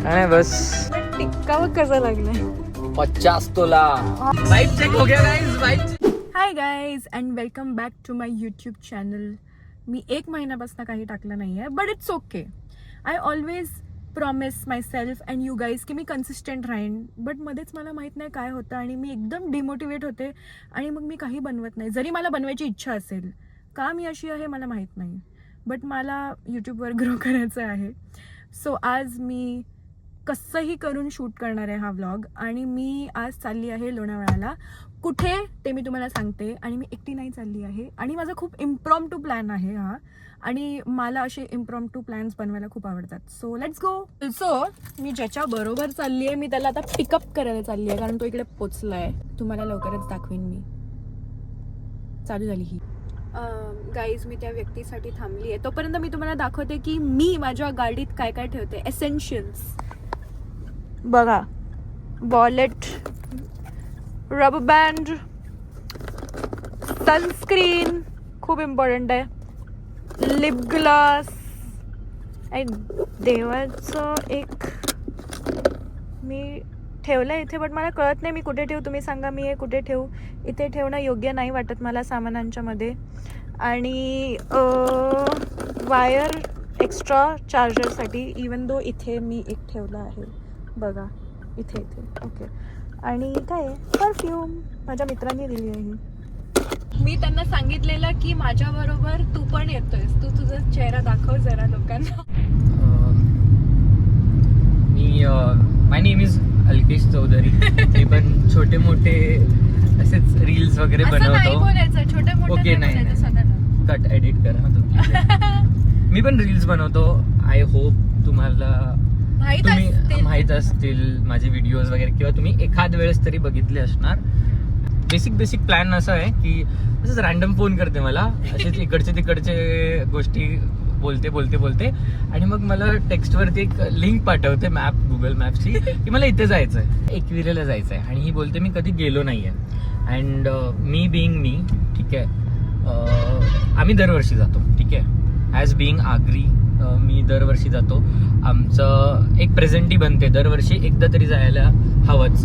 आणि बस टिक्कावर कसं लागलाय 50 तोला वाइब चेक हो गया guys vibe. Hi guys and welcome back to my YouTube channel. मी 1 महिन्यापासून काही टाकलं नाही आहे, but it's okay. I always promise myself and you guys की मी कन्सिस्टंट राहीन, बट मध्येच मला माहीत नाही काय होतं आणि मी एकदम डिमोटिवेट होते आणि मग मी काही बनवत नाही. जरी मला बनवायची इच्छा असेल, का मी अशी आहे मला माहीत नाही, बट मला यूट्यूबवर ग्रो करायचं आहे. सो आज मी कसंही करून शूट करणार आहे हा व्लॉग आणि मी आज चालली आहे लोणावळ्याला. कुठे ते मी तुम्हाला सांगते. आणि मी एकटी नाही चालली आहे आणि माझा खूप इम्प्रॉम्प्टू प्लॅन आहे हा, आणि मला असे इम्प्रॉम्प्टू प्लॅन्स बनवायला खूप आवडतात. So let's go. सो मी ज्याच्या बरोबर चालली आहे मी त्याला आता पिकअप करायला चालली आहे, कारण तो इकडे पोचला आहे. तुम्हाला लवकरच दाखवेन मी. चालू झाली ही. गाईज मी त्या व्यक्तीसाठी थांबली आहे. तोपर्यंत मी तुम्हाला दाखवते की मी माझ्या गाडीत काय काय ठेवते. एसेन्शियल्स बघा, वॉलेट, रबर बँड, सनस्क्रीन खूप इम्पॉर्टंट आहे, लिप ग्लास आणि देवाचं एक मी ठेवलं इथे, बट मला कळत नाही मी कुठे ठेवू. तुम्ही सांगा मी हे कुठे ठेवू. इथे ठेवणं योग्य नाही वाटत मला सामानांच्या मध्ये. आणि वायर एक्स्ट्रा चार्जरसाठी, इवन दो इथे मी एक ठेवला आहे बघा, इथे ओके. आणि काय परफ्यूम माझ्या मित्रांनी दिली आहे. मी त्यांना सांगितलेलं की माझ्या बरोबर तू पण येतोयस, तू तुझा चेहरा दाखव जरा लोकांना. मी माय नेम इज अल्केश चौधरी. मी पण छोटे मोठे असेच रील्स वगैरे बनवतो. छोटे मोठे ओके नाही कट एडिट करा. मी पण रील्स बनवतो. आय होप तुम्हाला माहित असतील माझे व्हिडिओज वगैरे, किंवा तुम्ही एखाद वेळेस तरी बघितले असणार. बेसिक प्लॅन असं आहे की असंच रॅन्डम फोन करते मला, असेच इकडचे तिकडचे गोष्टी बोलते आणि मग मला टेक्स्टवरती एक लिंक पाठवते गुगल मॅपची की मला इथे जायचं आहे, एकविरेला जायचं आहे. आणि ही बोलते मी कधी गेलो नाही आहे. अँड मी बिईंग मी, ठीक आहे, आम्ही दरवर्षी जातो, ठीक आहे. ॲज बिईंग आगरी मी दरवर्षी जातो. आमचं एक प्रेझेंटी बनते दरवर्षी एकदा तरी जायला हवंच.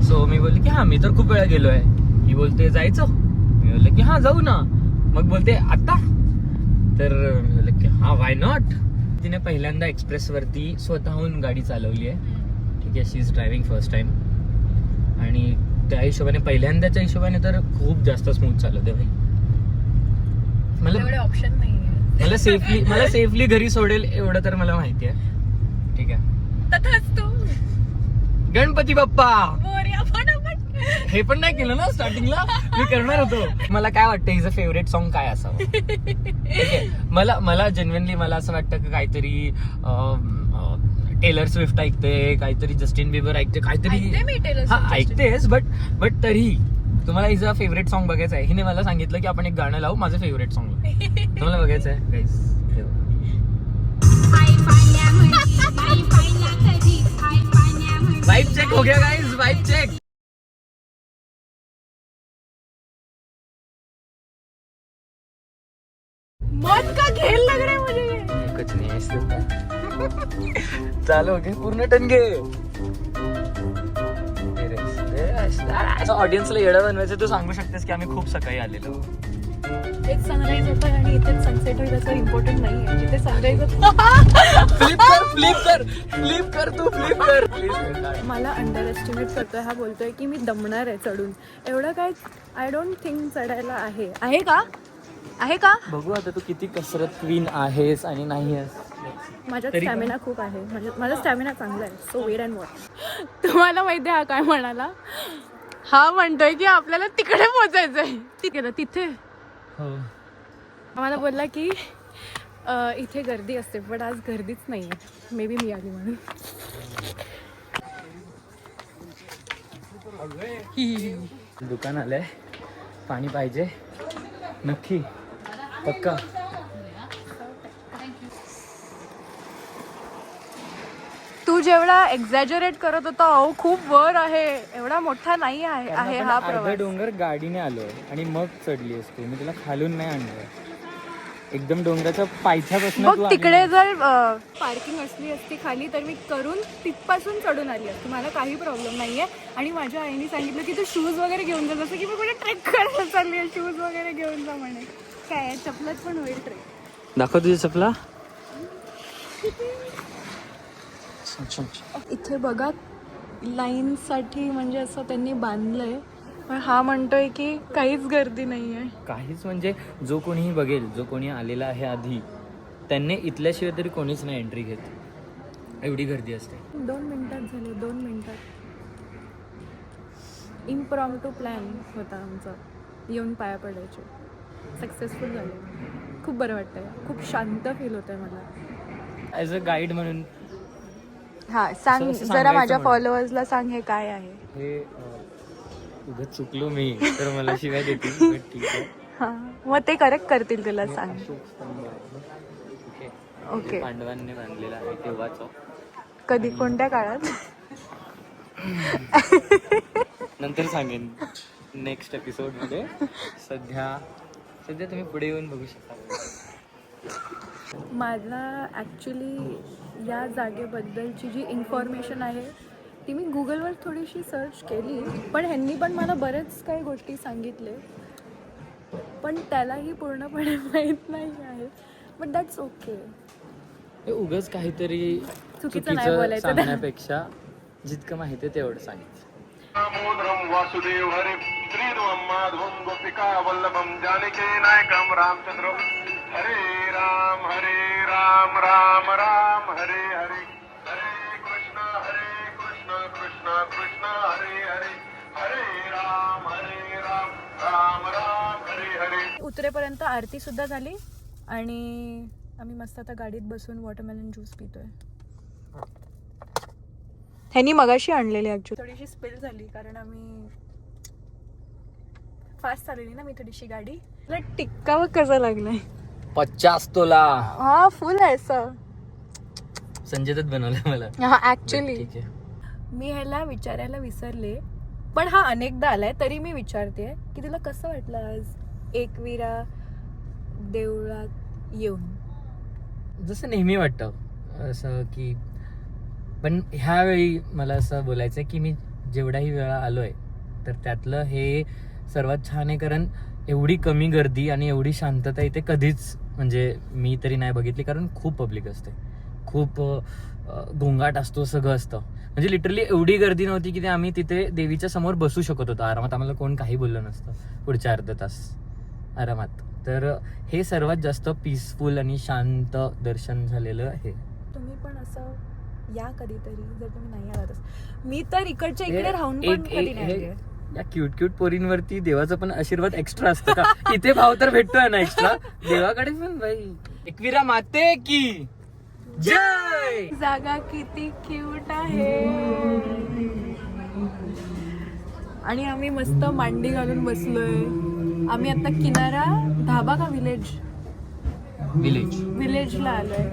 सो मी बोलले की हां मी तर खूप वेळा गेलो आहे. ही बोलते जायचं, मी बोलले की हां जाऊ ना. मग बोलते आता, तर मी बोलले की हां वाय नॉट. तिने पहिल्यांदा एक्सप्रेसवरती स्वतःहून गाडी चालवली आहे, ठीक आहे. शी इज ड्रायव्हिंग फर्स्ट टाइम. आणि त्या हिशोबाने पहिल्यांदाच्या हिशोबाने तर खूप जास्त स्मूथ चालवते भाई. मला ऑप्शन नाही, मला सेफली घरी सोडेल एवढं तर मला माहिती आहे, ठीक आहे. तथाच तू. गणपती बाप्पा. मोरया फटाफट. हे पण नाही केलं ना स्टार्टिंगला, मी करणार होतो. मला काय वाटतं हिचं फेवरेट सॉन्ग काय असावं, ठीक आहे. मला जेन्युइनली मला असं वाटतं की काहीतरी टेलर स्विफ्ट ऐकते, काहीतरी जस्टिन बिबर ऐकते, काहीतरी. हा ऐकतेस, बट तरी तुम्हाला हिचा फेवरेट सॉन्ग बघायचं आहे. हिने मला सांगितलं की आपण एक गाणं लावू माझं फेवरेट सॉन्ग. तुम्हाला बघायचं आहे गाईस. वाइब चेक हो गया गाइस, वाइब चेक. मौत का खेल लग रहा है मुझे. कुछ नहीं है इससे. चालू हो गए पूर्ण टनगे. ऑडियन्सला येडा बनवायचं तू सांगू शकतेस की आम्ही खूप सकाळी आलेलो. एक सनराईज होतं आणि इथेच सनसेट होईल असं इम्पॉर्टंट नाही आहे. जिथे सनराईज होतं फ्लिप कर तू प्लीज. मला अंडर एस्टिमेट करतोय हा, बोलतोय की मी दमणार आहे चढून. एवढं काय आय डोंट थिंक चढायला आहे का बघू आता तू किती कसरत क्वीन आहेस आणि नाही आहेस. माझ्यात स्टॅमिना खूप आहे, माझा स्टॅमिना चांगला आहे. So wait and watch. तुम्हाला माहिती आहे हा काय म्हणाला. हा म्हणतोय की आपल्याला तिकडे पोचायचंय. तिथे मला बोलला की इथे गर्दी असते, पण आज गर्दीच नाही आहे. मे बी मी आली म्हणून. दुकान आलंय, पाणी पाहिजे नक्की पक्का. तू जेवढा एक्झॅजरेट करत होता अहो खूप वर आहे, एवढा मोठा नाही आहे हा प्रवास. डोंगर गाडीने आलोय आणि मग चढली असते, मी तुला खालून नाही आणलं. एकदम डोंगराच्या पायथ्यापासून बघ तिकडे जर पार्किंग असली असती खाली तर मी करून तिथपासून चढून आली असती, मला काही प्रॉब्लेम नाहीये. आणि माझ्या आईने सांगितलं की तू शूज वगैरे घेऊन जा, जसं की मी कुठे ट्रेक करायला चालली आहे, शूज वगैरे घेऊन जा म्हणे. काय चपलात पण होईल ट्रेक. दाखव तुझी चपला. इथे बघा लाईनसाठी म्हणजे असं त्यांनी बांधलंय, पण हा म्हणतोय की काहीच गर्दी नाहीये. काहीच म्हणजे जो कोणीही बघेल, जो कोणी आलेला आहे आधी, त्यांनी इथल्याशिवाय तरी कोणीच नाही एंट्री घेत, एवढी गर्दी असते. 2 मिनिटात झाले, 2 मिनिटात. इम्प्रॉम्प्टू प्लॅन होता आमचा, येऊन पाया पडायचे. सक्सेसफुल झाले. खूप बरं वाटतंय, खूप शांत फील होतंय मला. ॲज अ गाईड म्हणून. हा सांग असं जरा माझ्या सांगायचं फॉलोअर्सला सांग हे काय आहे. हे उगाच चुकलो मी तर मला शिवाय देतील, but ठीक आहे. हा मग ते करेक्ट करतील तुला, सांग. अशोक स्तंभ आहे. ओके. पांडवांनी बांधलेला आहे तेव्हाचा. कधी, कोणत्या काळात? नंतर सांगेन नेक्स्ट एपिसोडमध्ये. सध्या तुम्ही पुढे येऊन बघू शकता. मला ॲक्च्युली या जागेबद्दलची जी इन्फॉर्मेशन आहे ती मी गुगलवर थोडीशी सर्च केली, पण ह्यांनी पण मला बरेच काही गोष्टी सांगितले, पण त्यालाही पूर्णपणे माहीत नाही आहे. But that's okay. उगाच काहीतरी चुकीचं नाही बोलायचं सांगण्यापेक्षा जितकं माहिती आहे तेवढं सांगितलं. दामोदरम वासुदेव हरे श्रीराम माधवम गोपिका वल्लभम जानकी नायकम रामचंद्र हरे राम राम राम हरे हरे हरे कृष्ण कृष्ण कृष्ण हरे हरे हरे राम राम राम हरे हरे. उतरेपर्यंत आरती सुद्धा झाली आणि आम्ही मस्त आता गाडीत बसून वॉटरमेलन ज्यूस पितोय. ह्यांनी मगाशी आणलेली ऍक्च्युअली. थोडीशी स्पिल झाली कारण आम्ही फास्ट चाललेली ना, मी थोडीशी गाडी. तुला टिक्कावर कसं लागलंय? 50 तोला. हा फुल आहे सर. संजय दत्त बनवलं मला. हा ऍक्च्युली ठीक आहे. मी ह्याला विचारायला विसरले, पण हा अनेकदा आलाय तरी मी विचारते की तुला कसं वाटलं आज एकविरा देवळात येऊन? जसं नेहमी वाटतं असं की, पण ह्यावेळी मला असं बोलायचं आहे की मी जेवढ्याही वेळा आलोय तर त्यातलं हे सर्वात छान आहे, कारण एवढी कमी गर्दी आणि एवढी शांतता इथे कधीच म्हणजे मी तरी नाही बघितली. कारण खूप पब्लिक असते, खूप गोंगाट असतो, सगळं असतं. म्हणजे लिटरली एवढी गर्दी नव्हती की आम्ही तिथे देवीच्या समोर बसू शकत होतो आरामात. आम्हाला कोण काही बोललं नसतं पुढच्या अर्धा तास आरामात. तर हे सर्वात जास्त पीसफुल आणि शांत दर्शन झालेलं आहे. तुम्ही पण असं या कधीतरी, जर तुम्ही नाही आलात. मी तर इकडच्या इकडे राहून पण कधी नाही आले. या क्यूट पोरींवरती देवाचा पण आशीर्वाद एक्स्ट्रा असतं का? इथे भाव तर भेटतोय ना एक्स्ट्रा, देवाकडे पण भाई. एकविरा माते की जय. जागा किती क्यूट आहे. आणि आम्ही मस्त मांडी घालून बसलोय. आम्ही आता किनारा धाबा का विलेजला आलोय.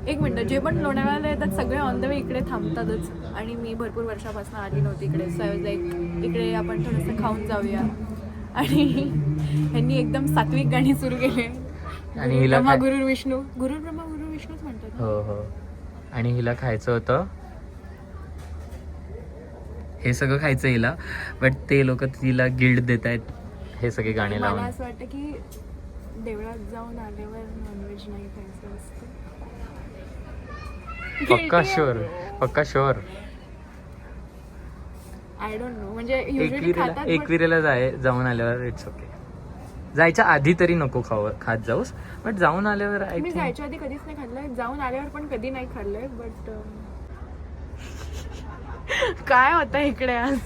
एक मिनिट, जे पण लोणावळ्याला येतात सगळे ऑन द वे इकडे थांबतातच. आणि मी भरपूर वर्षापासून आली नव्हती इकडे. सो इकडे आपण थोडंसं खाऊन जाऊया. आणि ह्यांनी एकदम सात्विक गाणी सुरू केले. आणि हिला गुरु विष्णू, गुरु ब्रह्मा गुरु विष्णूच म्हणतात. हो. आणि हिला खायचं होतं हे सगळं खायचं हिला, बट ते लोक तिला गिल्ड देत आहेत हे सगळे गाणे लावून. मला असं वाटतं की देवळात जाऊन आल्यावर नॉनव्हेज नाही खायचं असतं. पक्का शुअर. आय डोंट नो, म्हणजे usually खातात but- एकविरेला जाऊन आल्यावर इट्स ओके. जायच्या आधी तरी नको खात जाऊस, बट जाऊन आल्यावर आय मी थिंक. जायच्या आधी कधीच नाही खाल्लंय, जाऊन आल्यावर पण कधी नाही खाल्लंय. बट काय होतं इकडे आज?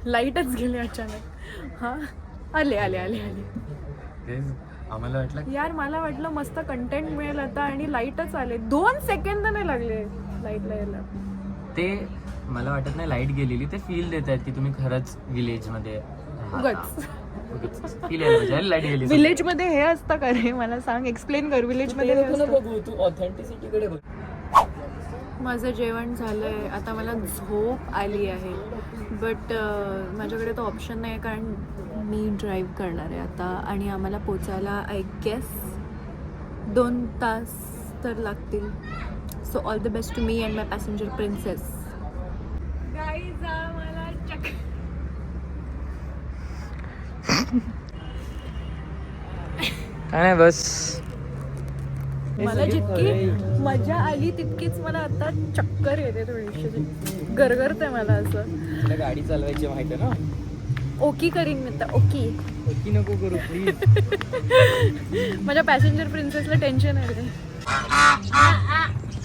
लाईटच गेले अचानक. हा आले. आम्हाला वाटलं यार, मला वाटलं मस्त कंटेंट मिळेल आता, आणि लाईटच आले. 2 सेकंद नाही लागले लाईटला यायला. ते मला वाटत नाही लाईट गेलेली, ते फील देत आहेत की तुम्ही खरंच विलेज मध्ये फील लाईट गेली. विलेज मध्ये हे असतं का रे? मला सांग, एक्सप्लेन कर. विलेज मध्ये हे असतं? बघू तू ऑथेंटिसिटीकडे बघ. माझं जेवण झालंय, आता मला झोप आली आहे. बट माझ्याकडे तो ऑप्शन नाही, कारण मी ड्राईव्ह करणार आहे आता आणि आम्हाला पोचायला आय गेस 2 तास तर लागतील. So all the best to me and my passenger princess. Guys आम्हाला काय नाही बस. मला जितकी मजा आली तितकीच मला आता चक्कर येते थोडीशी. गरगरते मला असं. तुला गाडी चालवायची माहिती आहे ना. ओकी करीन मी तर. ओकी नको करू प्लीज. माझ्या पॅसेंजर प्रिन्सेसला टेन्शन आहे.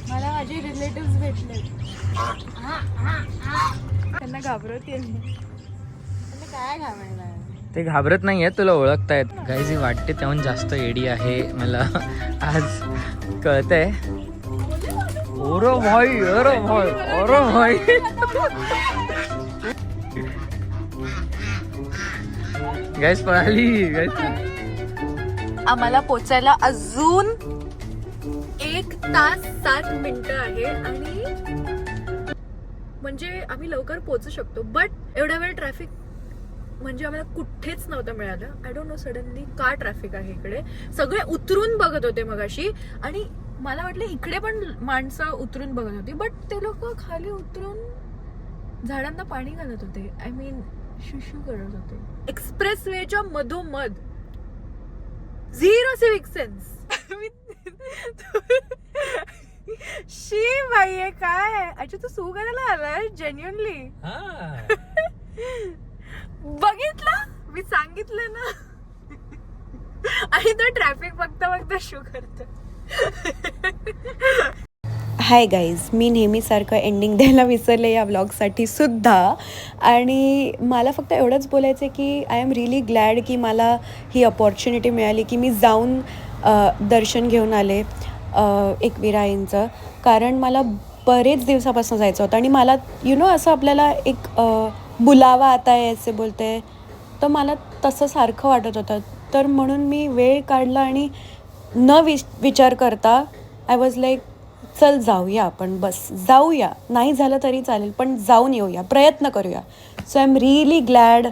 मला माझे रिलेटिव्ह भेटले. त्यांना घाबरवते त्यांना काय घाबरायला. ते घाबरत नाहीये, तुला ओळखतायत. गाईज ही वाटते त्याहून जास्त एडी आहे मला आज कळतंय. ओरो भाई ओरो भाई ओरो भाई. गाईज पळाली. गाईज आम्हाला पोचायला अजून 1 तास 7 मिनिटं आहे आणि म्हणजे आम्ही लवकर पोहोचू शकतो. बट एवढ्या वेळ ट्रॅफिक म्हणजे आम्हाला कुठेच नव्हतं मिळालं. आय डोंट नो सडनली का ट्रॅफिक आहे इकडे. सगळे उतरून बघत होते मगाशी आणि मला वाटलं इकडे पण माणसं उतरून बघत होती. बट ते लोक खाली उतरून झाडांना पाणी घालत होते. आय मीन शुशू करत होते एक्सप्रेस वेच्या मधोमध. 0 सिविक सेन्स. शी बाई आहे काय. अच्छा तू सू करायला आलाय जेन्युअनली. बघितलं मी सांगितलं ना. आणि तो ट्रॅफिक बघता बघता शू करतो. हाय गाईज, मी नेहमीसारखं एंडिंग द्यायला विसरले या व्लॉगसाठी सुद्धा. आणि मला फक्त एवढंच बोलायचं आहे की आय एम रिअली ग्लॅड की मला ही अपॉर्च्युनिटी मिळाली की मी जाऊन दर्शन घेऊन आले एकविराईंचं. कारण मला बरेच दिवसापासून जायचं होतं आणि मला असं आपल्याला एक बुलावा आता आहे असे बोलते, तर मला तसं सारखं वाटत होतं. तर म्हणून मी वेळ काढला आणि न विचार करता आय वॉज लाईक चल जाऊया आपण, बस जाऊया, नाही झालं तरी चालेल पण जाऊन येऊया, प्रयत्न करूया. So I am really glad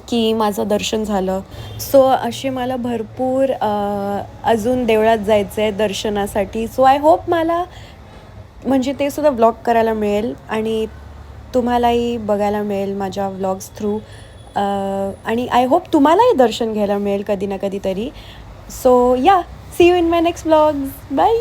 की माझं दर्शन झालं. सो असे मला भरपूर अजून देवळात जायचं आहे दर्शनासाठी. सो आय होप मला म्हणजे ते सुद्धा व्लॉग करायला मिळेल आणि तुम्हालाही बघायला मिळेल माझ्या व्लॉग्स थ्रू. आणि आय होप तुम्हालाही दर्शन घ्यायला मिळेल कधी ना कधी तरी. So yeah, see you in my next vlogs. Bye.